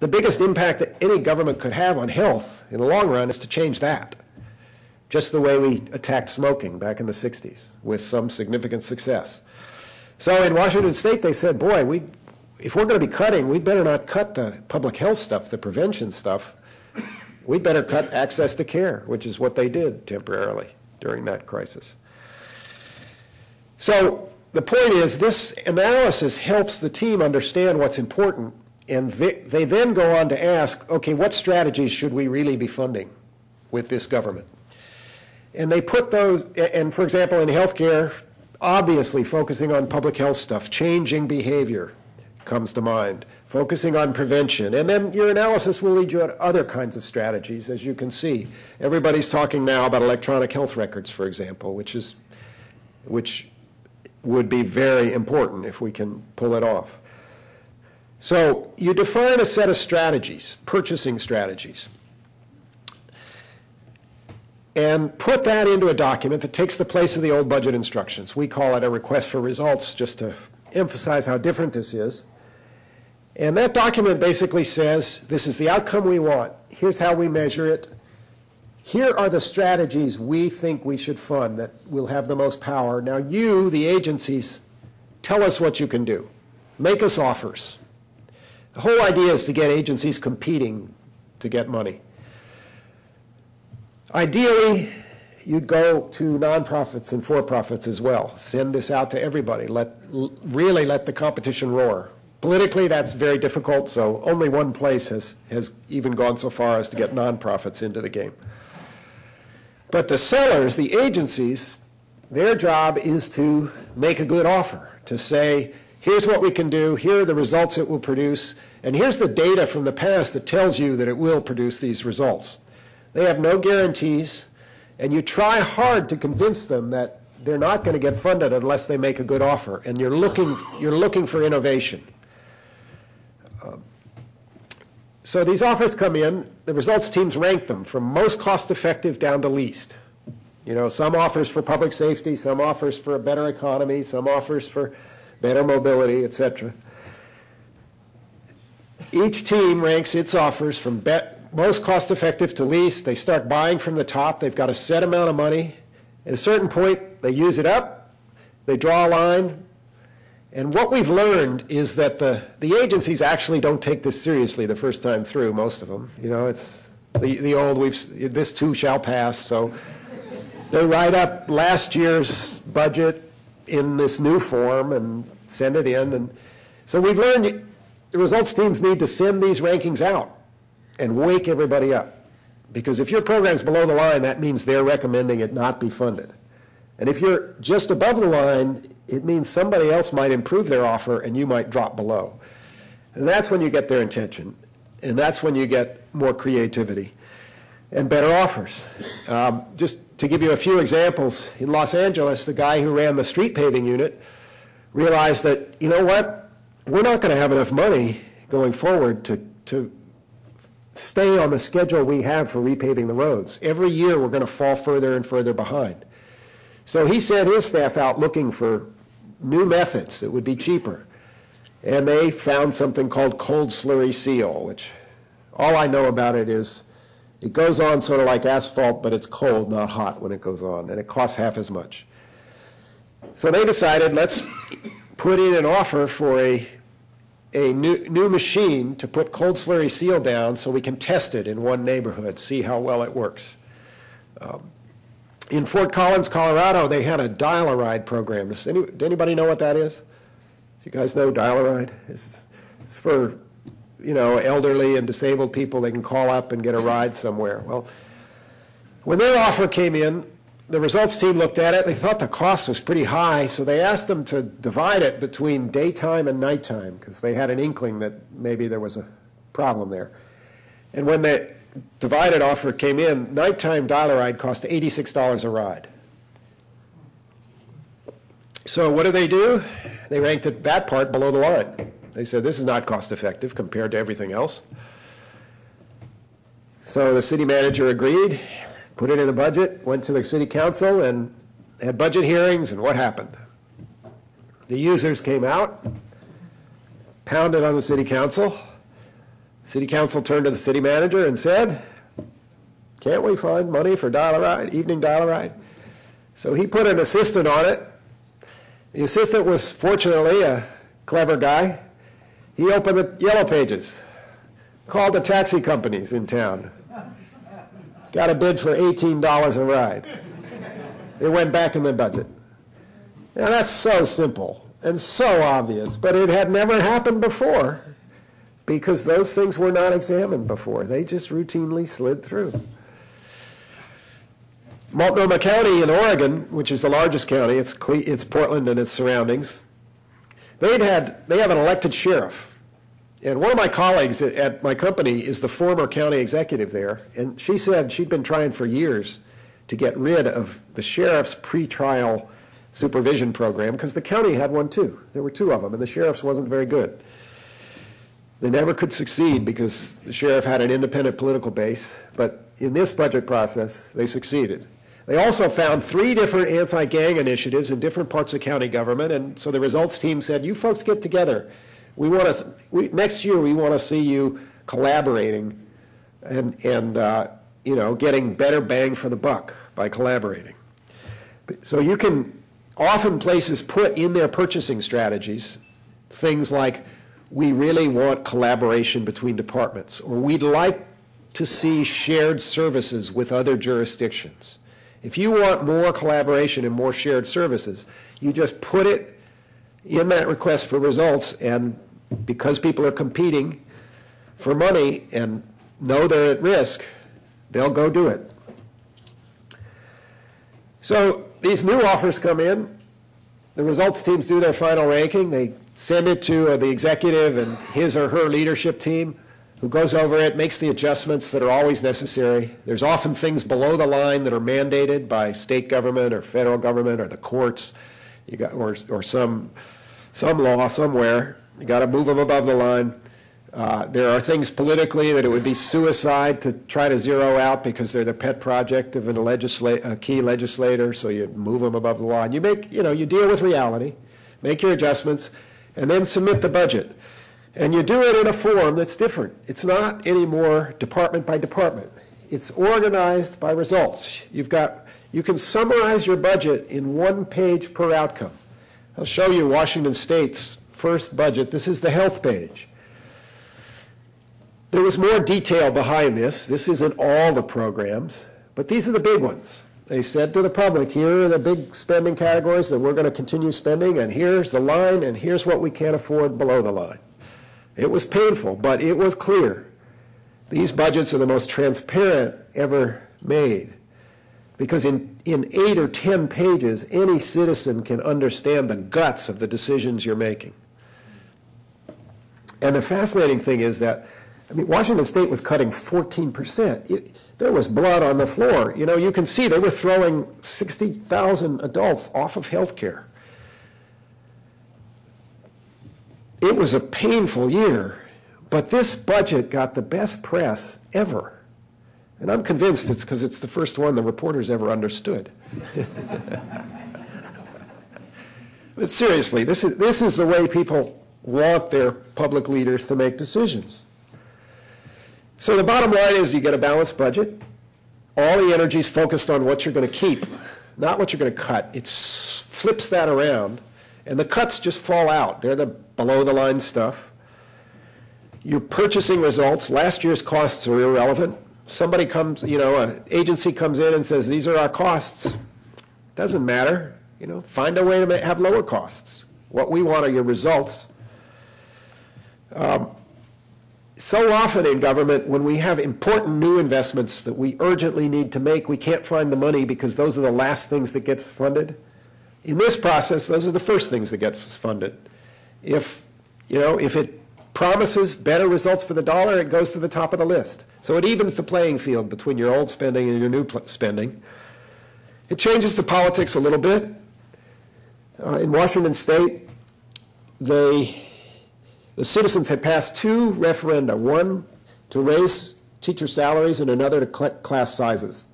the biggest impact that any government could have on health in the long run is to change that. Just the way we attacked smoking back in the 60s with some significant success. So in Washington State, they said, boy, if we're going to be cutting, we better not cut the public health stuff, the prevention stuff. We better cut access to care, which is what they did temporarily during that crisis. So the point is, this analysis helps the team understand what's important, and they then go on to ask, okay, what strategies should we really be funding with this government? And they put those, and for example, in healthcare, obviously focusing on public health stuff, changing behavior comes to mind, focusing on prevention. And then your analysis will lead you to other kinds of strategies, as you can see. Everybody's talking now about electronic health records, for example, which would be very important if we can pull it off. So you define a set of strategies, purchasing strategies, and put that into a document that takes the place of the old budget instructions. We call it a request for results, just to emphasize how different this is. And that document basically says, this is the outcome we want. Here's how we measure it. Here are the strategies we think we should fund that will have the most power. Now you, the agencies, tell us what you can do. Make us offers. The whole idea is to get agencies competing to get money. Ideally, you'd go to nonprofits and for-profits as well. Send this out to everybody. Really let the competition roar. Politically, that's very difficult, so only one place has even gone so far as to get nonprofits into the game. But the sellers, the agencies, their job is to make a good offer, to say, here's what we can do, here are the results it will produce, and here's the data from the past that tells you that it will produce these results. They have no guarantees, and you try hard to convince them that they're not going to get funded unless they make a good offer, and you're looking for innovation. So these offers come in, the results teams rank them from most cost-effective down to least. You know, some offers for public safety, some offers for a better economy, some offers for better mobility, etc. Each team ranks its offers from most cost-effective to least. They start buying from the top. They've got a set amount of money. At a certain point, they use it up. They draw a line. And what we've learned is that the agencies actually don't take this seriously the first time through, most of them. You know, it's the old, this too shall pass. So they write up last year's budget in this new form and send it in. And so we've learned the results teams need to send these rankings out and wake everybody up. Because if your program's below the line, that means they're recommending it not be funded. And if you're just above the line, it means somebody else might improve their offer and you might drop below. And that's when you get their attention. And that's when you get more creativity and better offers. Just to give you a few examples, in Los Angeles, the guy who ran the street paving unit realized that, you know what, we're not going to have enough money going forward to stay on the schedule we have for repaving the roads. Every year we're going to fall further and further behind. So he sent his staff out looking for new methods that would be cheaper. And they found something called cold slurry seal, which all I know about it is it goes on sort of like asphalt, but it's cold, not hot when it goes on, and it costs half as much. So they decided, let's put in an offer for a new machine to put cold slurry seal down so we can test it in one neighborhood, see how well it works. In Fort Collins, Colorado, they had a dial-a-ride program. Does anybody know what that is? Do you guys know dial-a-ride? It's for, you know, elderly and disabled people. They can call up and get a ride somewhere. Well, when their offer came in, the results team looked at it. They thought the cost was pretty high, so they asked them to divide it between daytime and nighttime because they had an inkling that maybe there was a problem there. And when the divided offer came in, nighttime dial-a-ride cost $86 a ride. So what do? They ranked that part below the line. They said, this is not cost-effective compared to everything else. So the city manager agreed, put it in the budget, went to the city council, and had budget hearings, and what happened? The users came out, pounded on the city council, City council turned to the city manager and said, can't we find money for dial-a-ride, evening dial-a-ride? So he put an assistant on it. The assistant was fortunately a clever guy. He opened the yellow pages, called the taxi companies in town, got a bid for $18 a ride. It went back in the budget. Now that's so simple and so obvious, but it had never happened before because those things were not examined before. They just routinely slid through. Multnomah County in Oregon, which is the largest county, it's Portland and its surroundings, they have an elected sheriff. And one of my colleagues at my company is the former county executive there, and she said she'd been trying for years to get rid of the sheriff's pretrial supervision program because the county had one too. There were two of them, and the sheriff's wasn't very good. They never could succeed because the sheriff had an independent political base, but in this budget process, they succeeded. They also found 3 different anti-gang initiatives in different parts of county government, and so the results team said, you folks get together. Next year, we want to see you collaborating and getting better bang for the buck by collaborating. So you can, often places put in their purchasing strategies things like, we really want collaboration between departments, or we'd like to see shared services with other jurisdictions. If you want more collaboration and more shared services, you just put it in that request for results, and because people are competing for money and know they're at risk, they'll go do it. So these new offers come in, the results teams do their final ranking, they send it to the executive and his or her leadership team, who goes over it, makes the adjustments that are always necessary. There's often things below the line that are mandated by state government or federal government or the courts, or some law somewhere. You got to move them above the line. There are things politically that it would be suicide to try to zero out because they're the pet project of a key legislator, so you move them above the line. You deal with reality, make your adjustments, and then submit the budget. And you do it in a form that's different. It's not anymore department by department. It's organized by results. You can summarize your budget in 1 page per outcome. I'll show you Washington State's first budget. This is the health page. There was more detail behind this. This isn't all the programs, but these are the big ones. They said to the public, here are the big spending categories that we're going to continue spending, and here's the line, and here's what we can't afford below the line. It was painful, but it was clear. These budgets are the most transparent ever made, because in 8 or 10 pages, any citizen can understand the guts of the decisions you're making. And the fascinating thing is that, Washington State was cutting 14%. There was blood on the floor. You can see they were throwing 60,000 adults off of health care. It was a painful year, but this budget got the best press ever. And I'm convinced it's because it's the first one the reporters ever understood. But seriously, this is the way people want their public leaders to make decisions. So the bottom line is you get a balanced budget. All the energy is focused on what you're going to keep, not what you're going to cut. It flips that around, and the cuts just fall out. They're the below-the-line stuff. Your purchasing results, last year's costs are irrelevant. Somebody comes, an agency comes in and says, these are our costs. Doesn't matter. Find a way to have lower costs. What we want are your results. So often in government, when we have important new investments that we urgently need to make, we can't find the money because those are the last things that gets funded. In this process, those are the first things that get funded. If it promises better results for the dollar, it goes to the top of the list. So it evens the playing field between your old spending and your new spending. It changes the politics a little bit. In Washington State, the citizens had passed 2 referenda, one to raise teacher salaries and another to cut class sizes.